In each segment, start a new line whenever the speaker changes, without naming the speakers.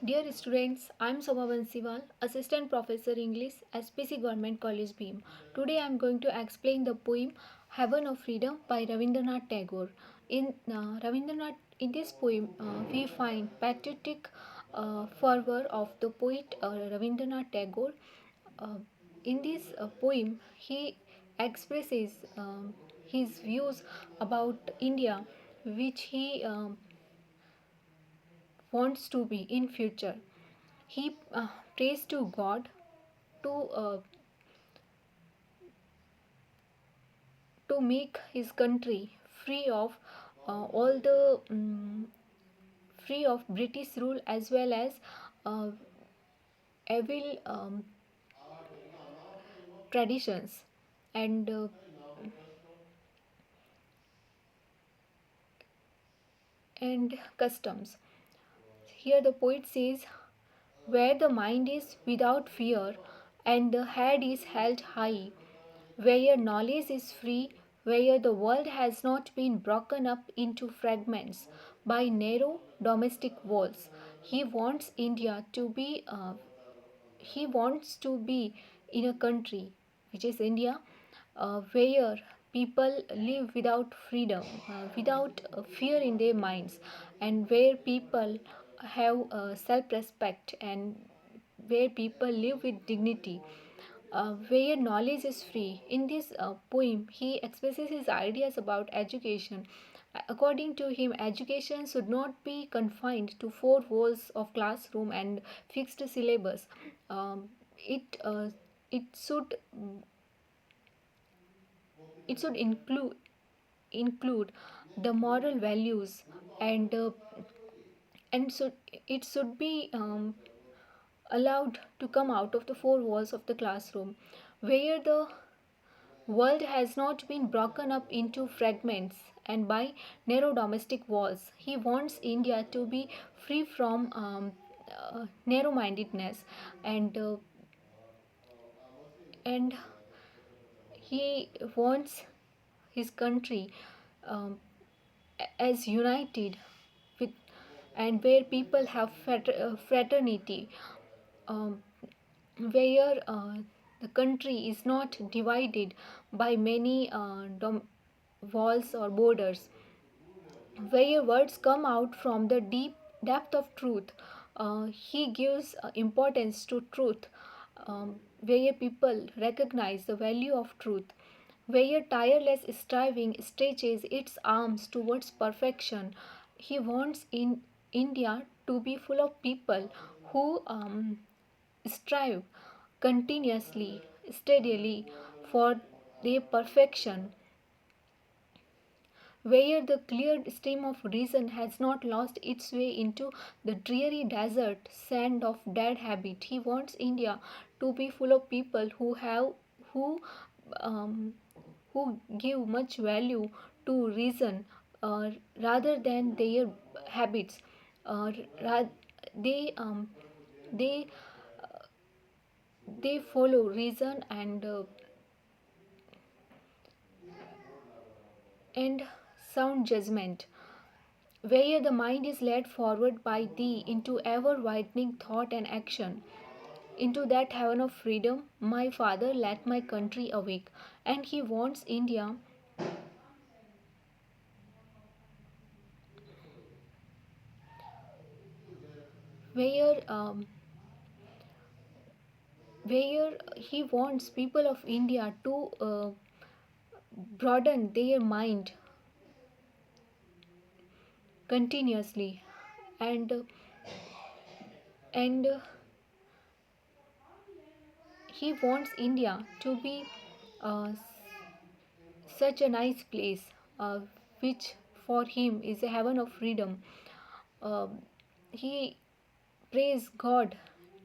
Dear students, I am Soma Bansiwal, Assistant Professor English, SPC Government College Beam. Today I am going to explain the poem Heaven of Freedom by Rabindranath Tagore. In this poem, we find patriotic fervor of the poet Rabindranath Tagore. Uh, in this poem, he expresses his views about India, which he wants to be in future. He prays to God to uh, to make his country free of all the free of British rule as well as uh, evil traditions and and customs. Here the poet says, where the mind is without fear and the head is held high, where knowledge is free, where the world has not been broken up into fragments by narrow domestic walls. He wants India to be he wants to be in a country which is India, where people live without freedom, without fear in their minds, and where people have self respect and where people live with dignity, where knowledge is free. In this poem, he expresses his ideas about education. According to him, education should not be confined to four walls of classroom and fixed syllabus. Um, it it should it should include the moral values and and so it should be allowed to come out of the four walls of the classroom, where the world has not been broken up into fragments and by narrow domestic walls. He wants India to be free from narrow mindedness and and he wants his country um, as united with and where people have fraternity, um, where the country is not divided by many walls or borders, where words come out from the deep depth of truth. He gives importance to truth, where people recognize the value of truth, where tireless striving stretches its arms towards perfection. He wants in India to be full of people who strive continuously, steadily for their perfection, where the clear stream of reason has not lost its way into the dreary desert sand of dead habit. He wants India to be full of people who um, who give much value to reason uh, rather than their habits. Ra- they they they follow reason and sound judgment, where the mind is led forward by thee into ever widening thought and action, into that heaven of freedom. My father, let my country awake. And he wants India where where he wants people of India to broaden their mind continuously and he wants India to be uh, such a nice place, which for him is a heaven of freedom. He prays God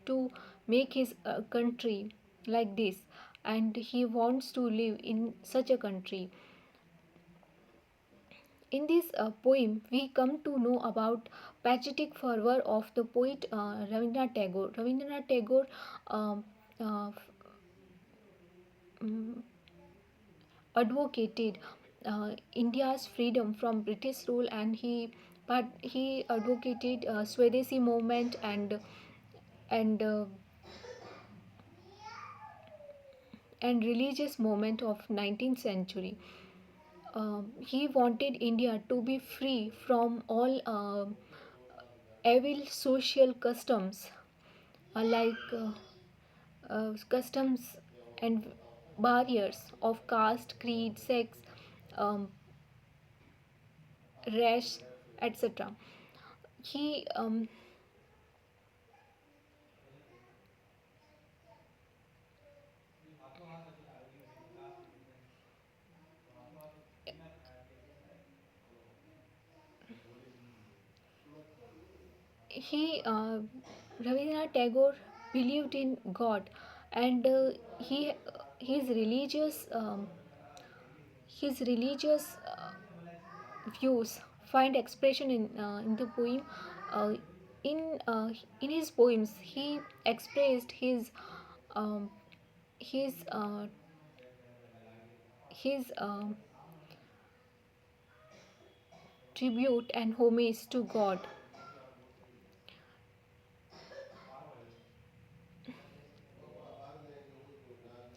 to make his country like this, and he wants to live in such a country. In this poem, we come to know about patriotic fervor of the poet Rabindranath Tagore. Rabindranath Tagore um, uh, advocated India's freedom from British rule, and he but he advocated Swadeshi movement and and religious movement of 19th century. He wanted India to be free from all evil social customs customs and barriers of caste, creed, sex, um, race, etc. He he Rabindranath Tagore believed in God, and he his religious his religious views find expression in the poem. Uh, in uh, in his poems, he expressed um, his his tribute and homage to God.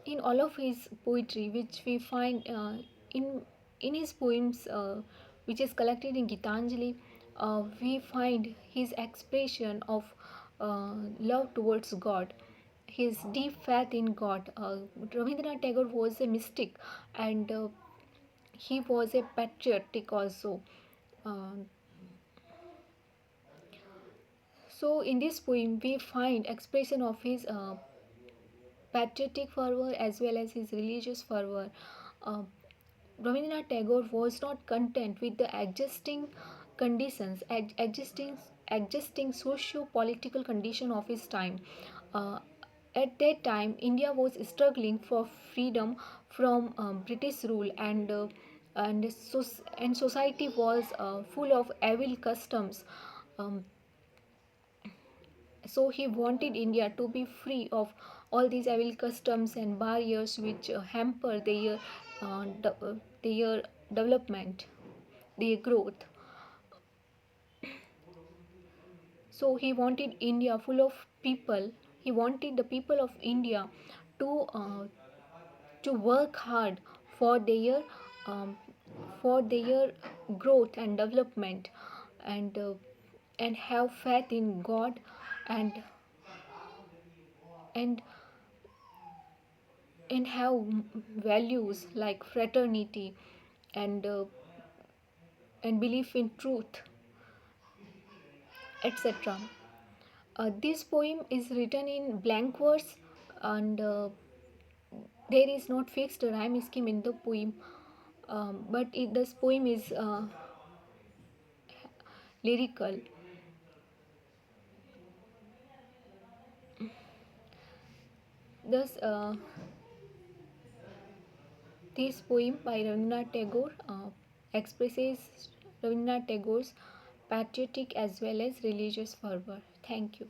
In all of his poetry, which we find in in his poems, which is collected in Gitanjali, we find his expression of love towards God, his deep faith in God. Rabindranath Tagore was a mystic, and he was a patriotic also. Uh, so in this poem, we find expression of his patriotic fervor as well as his religious fervor. Uh, Rabindranath Tagore was not content with the existing socio-political condition of his time. Uh, at that time, India was struggling for freedom from British rule, and society was full of evil customs. Um, so he wanted India to be free of all these evil customs and barriers which hamper their development, their growth. So he wanted India full of people. He wanted the people of India to to work hard for um, their growth and development, and and have faith in God, and and and have values like fraternity and and belief in truth, etc. This poem is written in blank verse, and there is not fixed rhyme scheme in the poem, but this poem is lyrical. Thus, this poem by Rabindranath Tagore expresses Rabindranath Tagore's patriotic as well as religious fervor. Thank you.